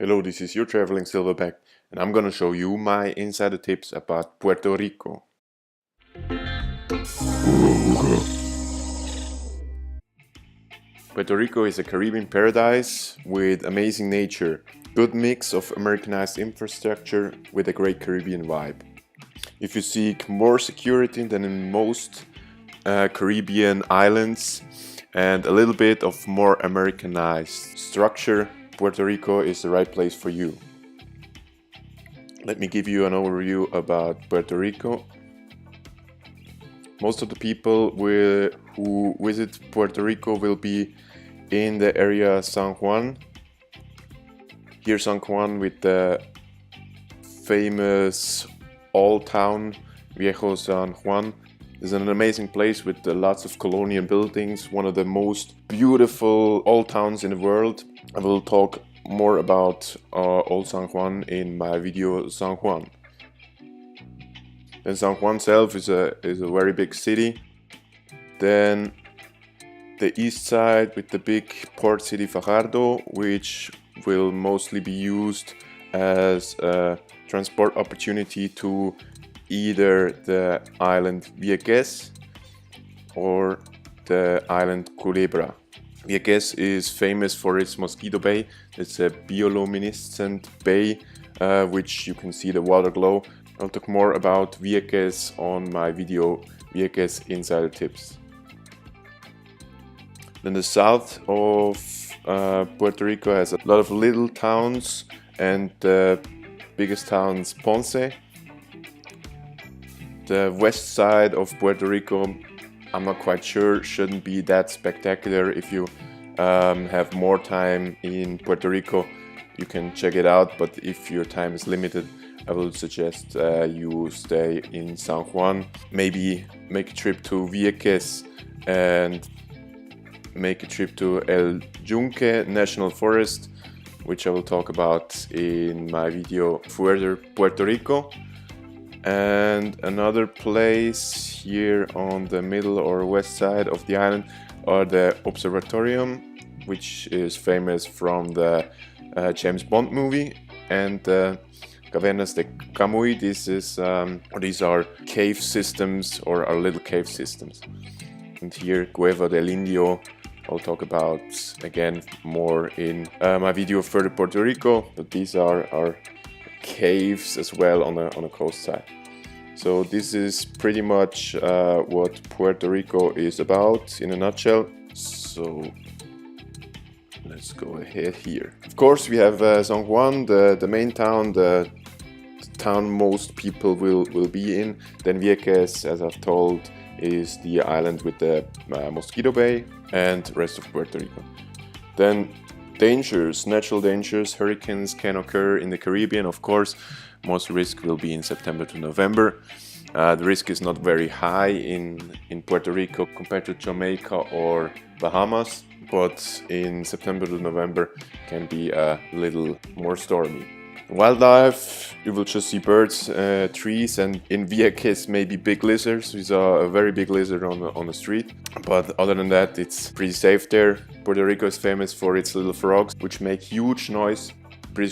Hello, this is your traveling Silverback, and I'm gonna show you my insider tips about Puerto Rico. Puerto Rico is a Caribbean paradise with amazing nature, good mix of Americanized infrastructure with a great Caribbean vibe. If you seek more security than in most Caribbean islands and a little bit of more Americanized structure, Puerto Rico is the right place for you. Let me give you an overview about Puerto Rico. Most of the people who visit Puerto Rico will be in the area San Juan. Here San Juan with the famous old town Viejo San Juan is an amazing place with lots of colonial buildings, one of the most beautiful old towns in the world. I will talk more about Old San Juan in my video San Juan. Then San Juan itself is a very big city. Then the east side with the big port city Fajardo, which will mostly be used as a transport opportunity to either the island Vieques or the island Culebra. Vieques is famous for its Mosquito Bay. It's a bioluminescent bay, which you can see the water glow. I'll talk more about Vieques on my video Vieques Insider Tips. Then the south of Puerto Rico has a lot of little towns, and the biggest town is Ponce. The west side of Puerto Rico, I'm not quite sure, shouldn't be that spectacular. If you have more time in Puerto Rico, you can check it out, but if your time is limited, I will suggest you stay in San Juan. Maybe make a trip to Vieques and make a trip to El Yunque National Forest, which I will talk about in my video Further Puerto Rico. And another place here on the middle or west side of the island are the Observatorium, which is famous from the James Bond movie, and Cavernas de Camuy. These are cave systems, or are little cave systems. And here Cueva del Indio, I'll talk about again more in my video Further Puerto Rico, but these are caves as well on the coast side. So this is pretty much what Puerto Rico is about in a nutshell. So let's go ahead here. Of course, we have San Juan, the main town, the town most people will be in. Then Vieques, as I've told, is the island with the Mosquito Bay, and the rest of Puerto Rico. Then dangers, natural dangers, hurricanes can occur in the Caribbean, of course. Most risk will be in September to November. The risk is not very high in Puerto Rico compared to Jamaica or Bahamas, but in September to November can be a little more stormy. Wildlife, you will just see birds, trees, and in Vieques maybe big lizards. We saw a very big lizard on the street, but other than that it's pretty safe there. Puerto Rico is famous for its little frogs, which make huge noise. Pretty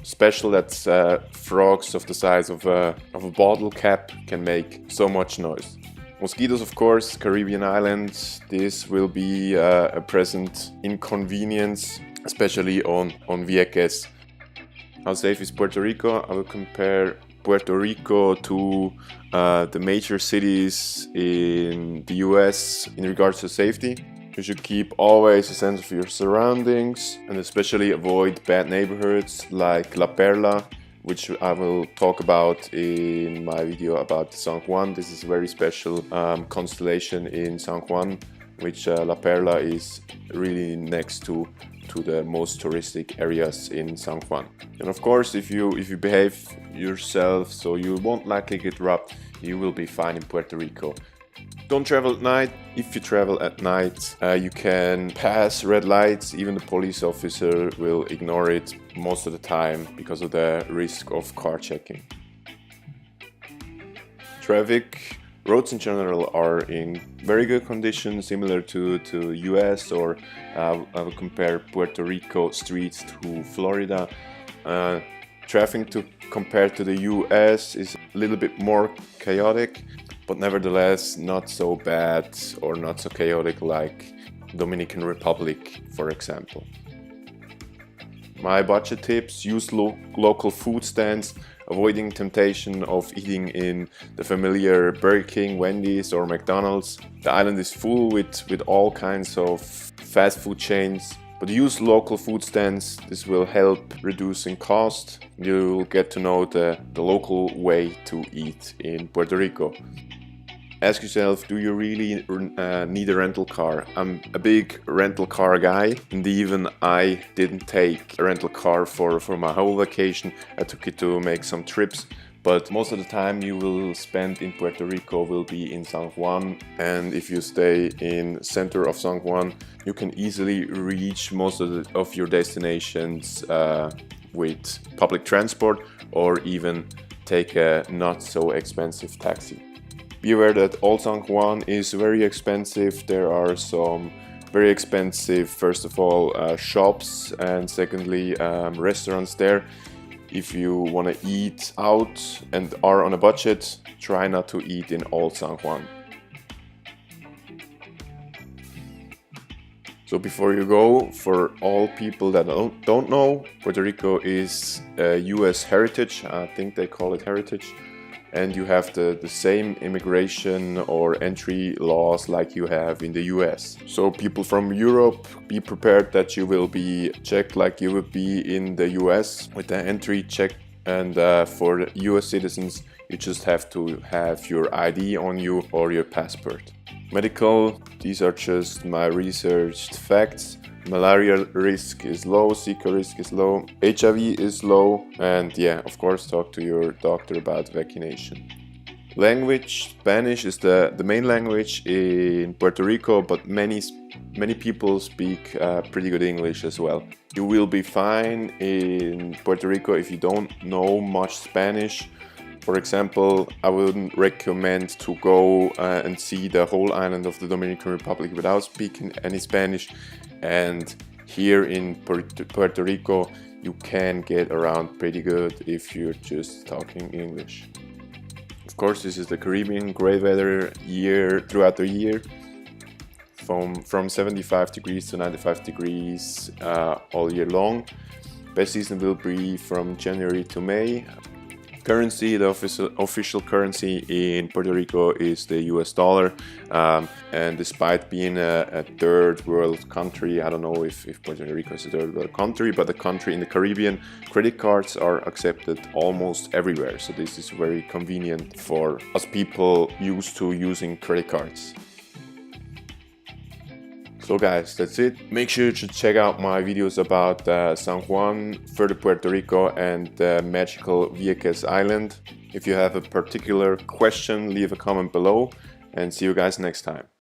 special that frogs of the size of a bottle cap can make so much noise. Mosquitoes, of course, Caribbean islands, this will be a present inconvenience, especially on Vieques. How safe is Puerto Rico? I will compare Puerto Rico to the major cities in the US in regards to safety. You should keep always a sense of your surroundings and especially avoid bad neighborhoods like La Perla, which I will talk about in my video about San Juan. This is a very special constellation in San Juan, which La Perla is really next to the most touristic areas in San Juan. And of course, if you behave yourself so you won't likely get robbed, you will be fine in Puerto Rico. Don't travel at night. If you travel at night, you can pass red lights. Even the police officer will ignore it most of the time because of the risk of car checking. Traffic. Roads in general are in very good condition, similar to US, or I will compare Puerto Rico streets to Florida. Traffic compared to the US is a little bit more chaotic, but nevertheless not so bad or not so chaotic like Dominican Republic, for example. My budget tips: use local food stands, avoiding temptation of eating in the familiar Burger King, Wendy's or McDonald's. The island is full with all kinds of fast food chains, but use local food stands. This will help reducing cost. You'll get to know the local way to eat in Puerto Rico. Ask yourself, do you really need a rental car? I'm a big rental car guy, and even I didn't take a rental car for my whole vacation. I took it to make some trips, but most of the time you will spend in Puerto Rico will be in San Juan, and if you stay in center of San Juan, you can easily reach most of your destinations with public transport, or even take a not so expensive taxi. Be aware that Old San Juan is very expensive. There are some very expensive, first of all, shops, and secondly, restaurants there. If you want to eat out and are on a budget, try not to eat in Old San Juan. So before you go, for all people that don't know, Puerto Rico is a US heritage. I think they call it heritage. And you have the same immigration or entry laws like you have in the US. So people from Europe, be prepared that you will be checked like you would be in the US with the entry check. And for the US citizens, you just have to have your ID on you or your passport. Medical, these are just my researched facts. Malaria risk is low, Zika risk is low, HIV is low, and yeah, of course, talk to your doctor about vaccination. Language, Spanish is the main language in Puerto Rico, but many people speak pretty good English as well. You will be fine in Puerto Rico if you don't know much Spanish. For example, I wouldn't recommend to go and see the whole island of the Dominican Republic without speaking any Spanish. And here in Puerto Rico, you can get around pretty good if you're just talking English. Of course, this is the Caribbean, great weather throughout the year, from 75 degrees to 95 degrees all year long. Best season will be from January to May. Currency, the official currency in Puerto Rico is the US dollar, and despite being a third world country, I don't know if Puerto Rico is a third world country, but a country in the Caribbean, credit cards are accepted almost everywhere, so this is very convenient for us people used to using credit cards. So guys, that's it. Make sure to check out my videos about San Juan, further Puerto Rico, and the magical Vieques Island. If you have a particular question, leave a comment below, and see you guys next time.